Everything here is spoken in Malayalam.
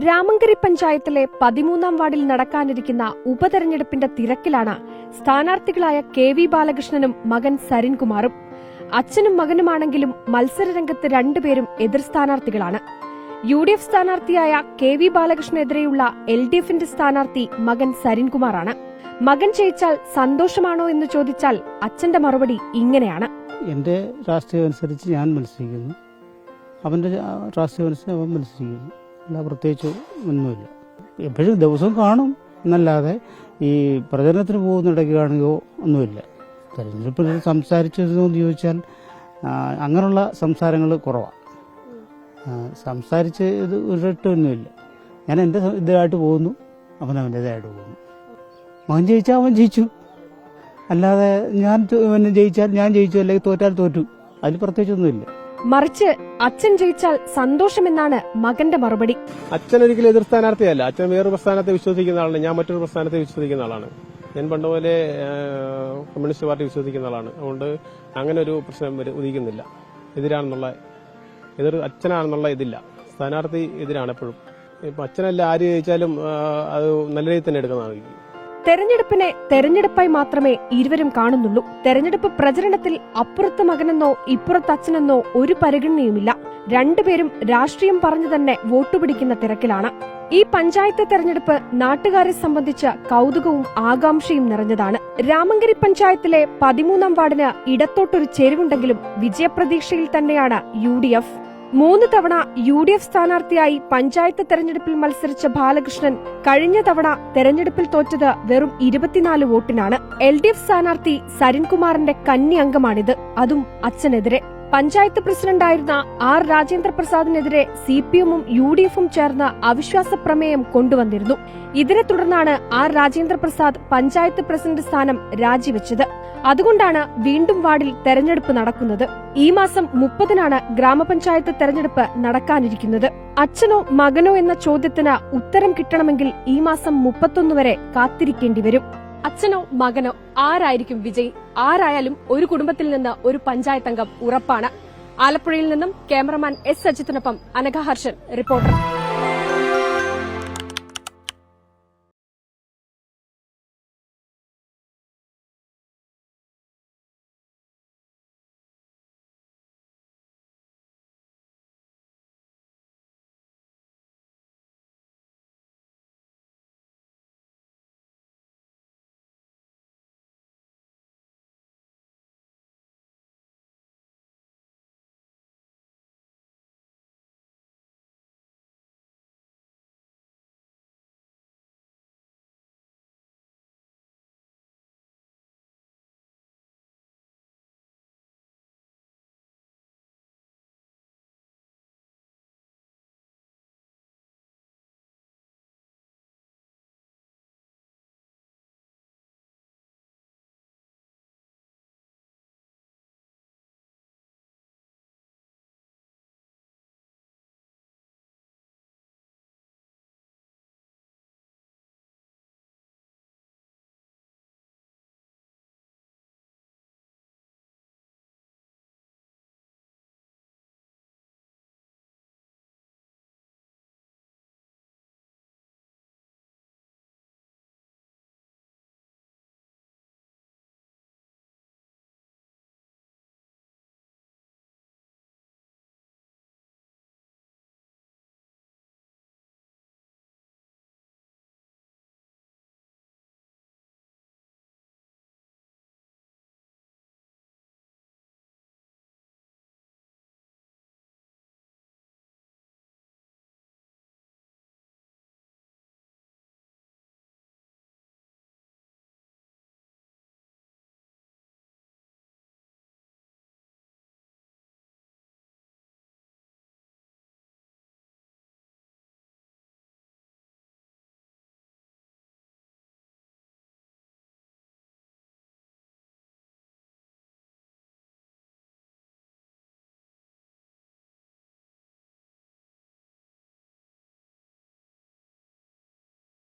രാമങ്കരി പഞ്ചായത്തിലെ 13-ാം വാർഡിൽ നടക്കാനിരിക്കുന്ന ഉപതെരഞ്ഞെടുപ്പിന്റെ തിരക്കിലാണ് സ്ഥാനാർത്ഥികളായ കെ.വി. ബാലകൃഷ്ണനും മകൻ സരിൻകുമാറും. അച്ഛനും മകനുമാണെങ്കിലും മത്സരരംഗത്ത് രണ്ടുപേരും എതിർ സ്ഥാനാർത്ഥികളാണ്. യു.ഡി.എഫ് സ്ഥാനാർത്ഥിയായ കെ.വി. ബാലകൃഷ്ണനെതിരെയുള്ള എൽ.ഡി.എഫിന്റെ സ്ഥാനാർത്ഥി മകൻ സരിൻകുമാറാണ്. മകൻ ജയിച്ചാൽ സന്തോഷമാണോ എന്ന് ചോദിച്ചാൽ അച്ഛന്റെ മറുപടി ഇങ്ങനെയാണ്. എന്റെ രാഷ്ട്രീയം അനുസരിച്ച് ഞാൻ മത്സരിക്കുന്നു, അവന്റെ രാഷ്ട്രീയം അനുസരിച്ച് അവൻ മത്സരിക്കുന്നു. അല്ല പ്രത്യേകിച്ച് ഒന്നുമില്ല. എപ്പോഴും ദിവസവും കാണും എന്നല്ലാതെ ഈ പ്രചരണത്തിന് പോകുന്നിടയ്ക്ക് കാണുകയോ ഒന്നുമില്ല. തെരഞ്ഞെടുപ്പിൽ സംസാരിച്ചതെന്ന് ചോദിച്ചാൽ അങ്ങനെയുള്ള സംസാരങ്ങൾ കുറവാണ്. സംസാരിച്ച് ഇത് ഒരിട്ടൊന്നുമില്ല. ഞാൻ എൻ്റെ ഇതായിട്ട് പോകുന്നു, അവൻ അവൻ്റേതായിട്ട് പോകുന്നു. മകൻ ജയിച്ചാൽ അവൻ ജയിച്ചു, അല്ലാതെ ഞാൻ ജയിച്ചാൽ ഞാൻ ജയിച്ചു, അല്ലെങ്കിൽ തോറ്റാൽ തോറ്റു. അതിൽ പ്രത്യേകിച്ചൊന്നുമില്ല. മറിച്ച് അച്ഛൻ ജയിച്ചാൽ സന്തോഷമെന്നാണ് മകന്റെ മറുപടി. അച്ഛൻ ഒരിക്കലും എതിർ സ്ഥാനാർത്ഥിയല്ല. അച്ഛൻ വേറൊരു പ്രസ്ഥാനത്തെ വിശ്വസിക്കുന്ന ആളാണ്, ഞാൻ മറ്റൊരു പ്രസ്ഥാനത്തെ വിശ്വസിക്കുന്ന ആളാണ്. ഞാൻ പണ്ടുപോലെ കമ്മ്യൂണിസ്റ്റ് പാർട്ടി വിശ്വസിക്കുന്ന ആളാണ്. അതുകൊണ്ട് അങ്ങനെ ഒരു പ്രശ്നം ഉദിക്കുന്നില്ല. എതിർ അച്ഛനാണെന്നുള്ള ഇതില്ല. സ്ഥാനാർത്ഥി എതിരാണ് എപ്പോഴും. ഇപ്പൊ അച്ഛനല്ല ആര് ജയിച്ചാലും അത് നല്ല രീതിയിൽ തന്നെ എടുക്കുന്നതാണ്. തെരഞ്ഞെടുപ്പിനെ തെരഞ്ഞെടുപ്പായി മാത്രമേ ഇരുവരും കാണുന്നുള്ളൂ. തെരഞ്ഞെടുപ്പ് പ്രചരണത്തിൽ അപ്പുറത്ത് മകനെന്നോ ഇപ്പുറത്ത് അച്ഛനെന്നോ ഒരു പരിഗണനയുമില്ല. രണ്ടുപേരും രാഷ്ട്രീയം പറഞ്ഞു തന്നെ വോട്ട് പിടിക്കുന്ന തിരക്കിലാണ്. ഈ പഞ്ചായത്ത് തെരഞ്ഞെടുപ്പ് നാട്ടുകാരെ സംബന്ധിച്ച് കൗതുകവും ആകാംക്ഷയും നിറഞ്ഞതാണ്. രാമങ്കരി പഞ്ചായത്തിലെ 13-ാം വാർഡിന് ഇടത്തോട്ടൊരു ചെരിവുണ്ടെങ്കിലും വിജയപ്രതീക്ഷയിൽ തന്നെയാണ് യു.ഡി.എഫ്. 3 തവണ യു.ഡി.എഫ് സ്ഥാനാർത്ഥിയായി പഞ്ചായത്ത് തെരഞ്ഞെടുപ്പിൽ മത്സരിച്ച ബാലകൃഷ്ണൻ കഴിഞ്ഞ തവണ തെരഞ്ഞെടുപ്പിൽ തോറ്റത് വെറും 24 വോട്ടിനാണ്. എൽ.ഡി.എഫ് സ്ഥാനാർത്ഥി സരിൻകുമാറിന്റെ കന്നി അംഗമാണിത്, അതും അച്ഛനെതിരെ. പഞ്ചായത്ത് പ്രസിഡന്റായിരുന്ന ആർ രാജേന്ദ്രപ്രസാദിനെതിരെ സിപിഎമ്മും യു.ഡി.എഫും ചേർന്ന് അവിശ്വാസ പ്രമേയം കൊണ്ടുവന്നിരുന്നു. ഇതിനെ തുടർന്നാണ് ആർ രാജേന്ദ്രപ്രസാദ് പഞ്ചായത്ത് പ്രസിഡന്റ് സ്ഥാനം രാജിവെച്ചത്. അതുകൊണ്ടാണ് വീണ്ടും വാർഡിൽ തെരഞ്ഞെടുപ്പ് നടക്കുന്നത്. ഈ മാസം 30-നാണ് ഗ്രാമപഞ്ചായത്ത് തെരഞ്ഞെടുപ്പ് നടക്കാനിരിക്കുന്നത്. അച്ഛനോ മകനോ എന്ന ചോദ്യത്തിന് ഉത്തരം കിട്ടണമെങ്കിൽ ഈ മാസം 31 വരെ കാത്തിരിക്കേണ്ടി വരും. അച്ഛനോ മകനോ ആരായിരിക്കും വിജയി? ആരായാലും ഒരു കുടുംബത്തിൽ നിന്ന് ഒരു പഞ്ചായത്ത് അംഗം ഉറപ്പാണ്. ആലപ്പുഴയിൽ നിന്നും ക്യാമറമാൻ എസ്. അജിത്തിനൊപ്പം അനഘ ഹർഷൻ, റിപ്പോർട്ടർ.